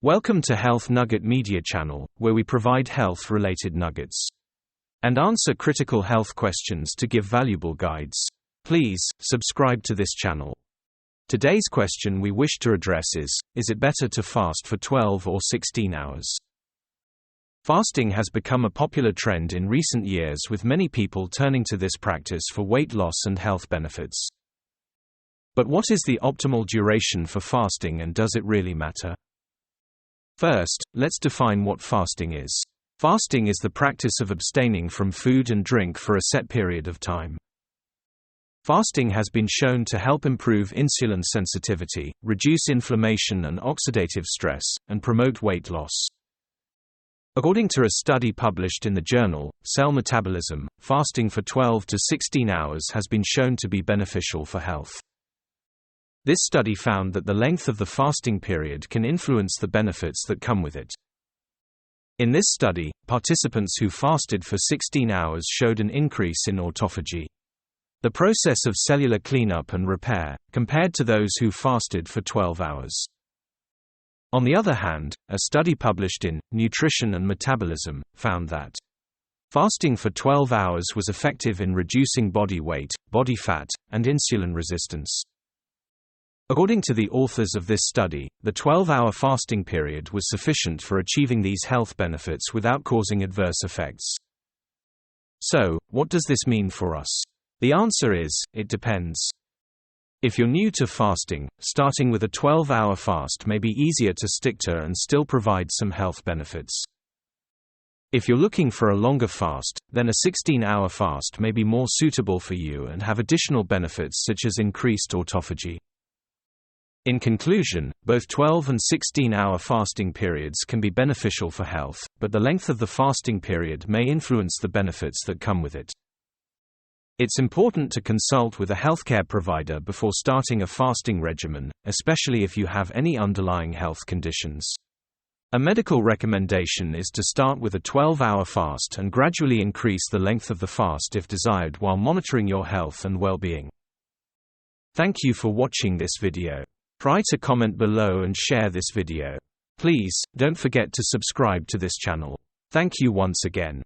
Welcome to Health Nugget Media Channel, where we provide health-related nuggets and answer critical health questions to give valuable guides. Please, subscribe to this channel. Today's question we wish to address is it better to fast for 12 or 16 hours? Fasting has become a popular trend in recent years, with many people turning to this practice for weight loss and health benefits. But what is the optimal duration for fasting, and does it really matter? First, let's define what fasting is. Fasting is the practice of abstaining from food and drink for a set period of time. Fasting has been shown to help improve insulin sensitivity, reduce inflammation and oxidative stress, and promote weight loss. According to a study published in the journal Cell Metabolism, fasting for 12 to 16 hours has been shown to be beneficial for health. This study found that the length of the fasting period can influence the benefits that come with it. In this study, participants who fasted for 16 hours showed an increase in autophagy, the process of cellular cleanup and repair, compared to those who fasted for 12 hours. On the other hand, a study published in Nutrition and Metabolism found that fasting for 12 hours was effective in reducing body weight, body fat, and insulin resistance. According to the authors of this study, the 12-hour fasting period was sufficient for achieving these health benefits without causing adverse effects. So, what does this mean for us? The answer is, it depends. If you're new to fasting, starting with a 12-hour fast may be easier to stick to and still provide some health benefits. If you're looking for a longer fast, then a 16-hour fast may be more suitable for you and have additional benefits such as increased autophagy. In conclusion, both 12 and 16-hour fasting periods can be beneficial for health, but the length of the fasting period may influence the benefits that come with it. It's important to consult with a healthcare provider before starting a fasting regimen, especially if you have any underlying health conditions. A medical recommendation is to start with a 12-hour fast and gradually increase the length of the fast if desired, while monitoring your health and well-being. Thank you for watching this video. Try to comment below and share this video. Please, don't forget to subscribe to this channel. Thank you once again.